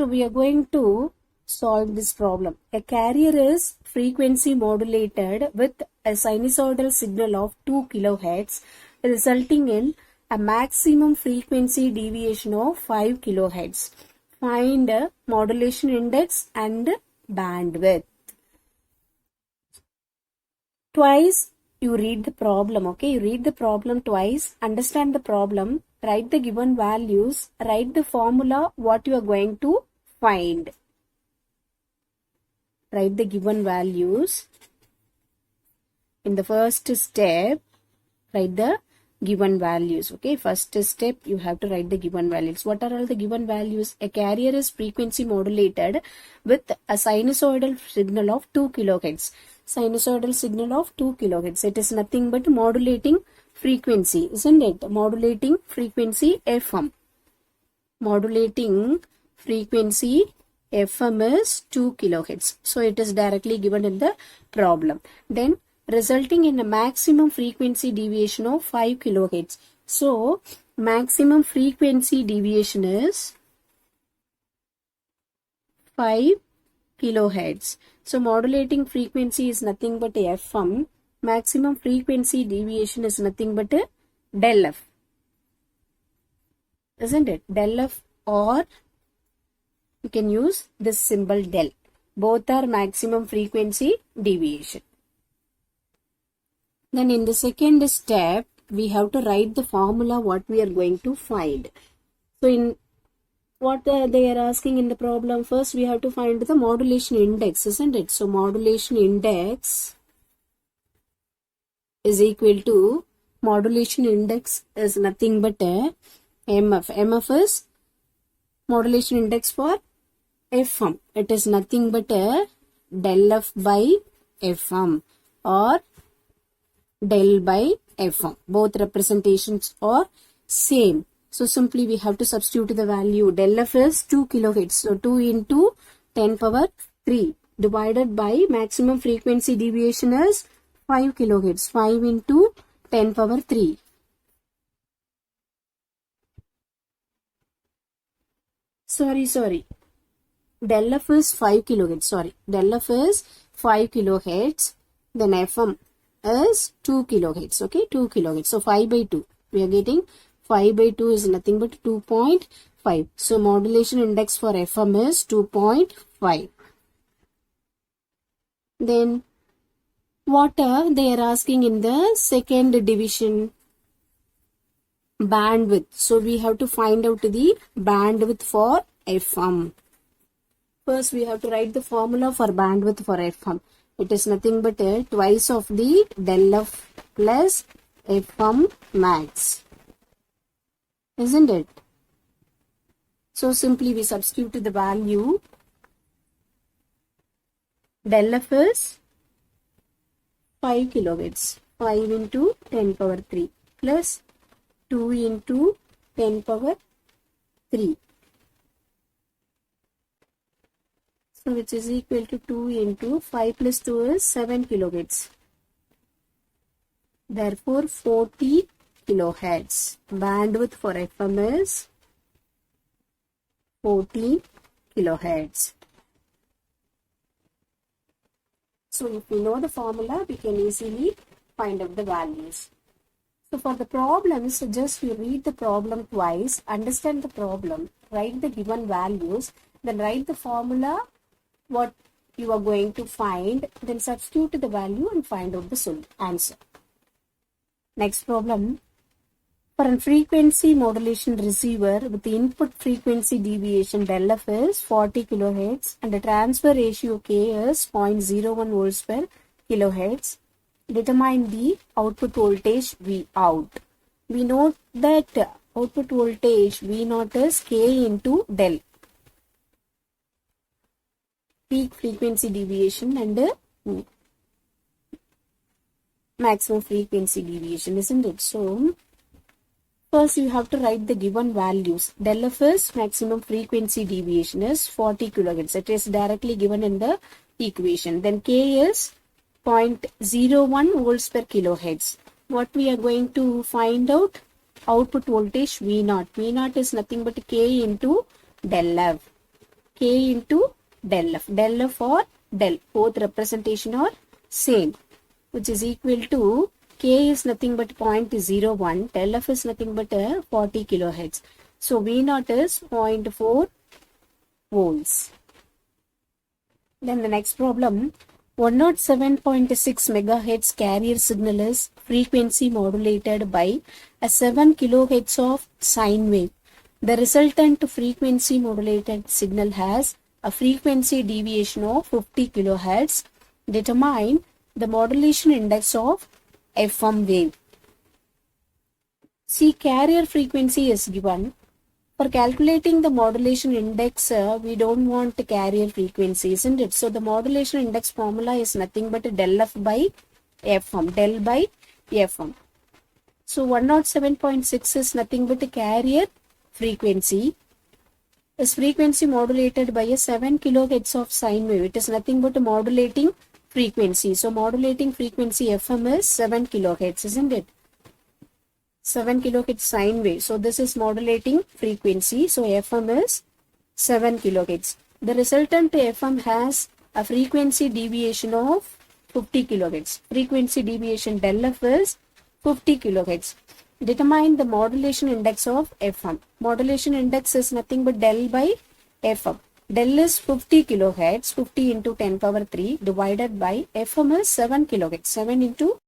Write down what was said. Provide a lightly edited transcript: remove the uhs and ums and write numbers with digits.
So we are going to solve this problem. A carrier is frequency modulated with a sinusoidal signal of 2 kHz, resulting in a maximum frequency deviation of 5 kHz. Find modulation index and bandwidth. Twice you read the problem, okay? You read the problem twice, understand the problem, write the given values, write the formula, what you are going to find. Write the given values. In the first step, write the given values, okay? First step, you have to write the given values. What are all the given values? A carrier is frequency modulated with a sinusoidal signal of 2 kHz. Sinusoidal signal of 2 kHz. It is nothing but modulating frequency, isn't it? Modulating frequency FM. Modulating frequency FM is 2 kHz. So it is directly given in the problem. Then resulting in a maximum frequency deviation of 5 kHz. So maximum frequency deviation is 5 kHz. So modulating frequency is nothing but FM. Maximum frequency deviation is nothing but del F. Isn't it? Del F, or you can use this symbol del. Both are maximum frequency deviation. Then in the second step, we have to write the formula what we are going to find. So in what they are asking in the problem, first we have to find the modulation index, isn't it? So modulation index is equal to, modulation index is nothing but MF. MF is modulation index for FM. It is nothing but del F by FM or del by FM. Both representations are same. So simply we have to substitute the value. Del F is 2 kHz. So 2 into 10 power 3 divided by maximum frequency deviation is 5 kHz. 5 into 10 power 3. Sorry. Del F is 5 kHz. Sorry. Del F is 5 kHz. Then FM is 2 kHz. Okay. 2 kHz. So 5 by 2. We are getting 5 by 2 is nothing but 2.5. So modulation index for FM is 2.5. Then what they are asking in the second division? Bandwidth. So we have to find out the bandwidth for FM. First we have to write the formula for bandwidth for FM. It is nothing but twice of the del F plus FM max. Isn't it? So simply we substitute the value. Del F is 5 kHz. 5 into 10 power 3 plus 2 into 10 power 3. So which is equal to 2 into 5 plus 2 is 7 kHz. Therefore 40 kHz. Bandwidth for FM is 40 kHz. So if we know the formula, we can easily find out the values. So for the problems, just you read the problem twice, understand the problem, write the given values, then write the formula, what you are going to find, then substitute the value and find out the answer. Next problem. For a frequency modulation receiver with the input frequency deviation del F is 40 kHz and the transfer ratio K is 0.01 volts per kHz, determine the output voltage V out. We know that output voltage V naught is K into del. Peak frequency deviation and maximum frequency deviation, isn't it? So first you have to write the given values. Del F is maximum frequency deviation is 40 kHz. It is directly given in the equation. Then K is 0.01 volts per kHz. What we are going to find out? Output voltage V naught. V naught is nothing but K into del F. K into del F. Del F or del, both representation are same, which is equal to K is nothing but 0.01, del F is nothing but 40 kilohertz. So V0 is 0.4 volts. Then the next problem, 107.6 megahertz carrier signal is frequency modulated by a 7 kilohertz of sine wave. The resultant frequency modulated signal has a frequency deviation of 50 kilohertz. Determine the modulation index of FM wave. See, carrier frequency is given. For calculating the modulation index, we don't want the carrier frequency, isn't it? So the modulation index formula is nothing but del F by FM, del by FM. So 107.6 is nothing but a carrier frequency. Is frequency modulated by a 7 kilohertz of sine wave. It is nothing but a modulating frequency. So modulating frequency FM is 7 kilohertz, isn't it? 7 kilohertz sine wave. So this is modulating frequency. So FM is 7 kilohertz. The resultant FM has a frequency deviation of 50 kilohertz. Frequency deviation del F is 50 kilohertz. Determine the modulation index of FM. Modulation index is nothing but del by FM. Del is 50 kilohertz, 50 into 10 power 3 divided by FM is 7 kilohertz. 7 into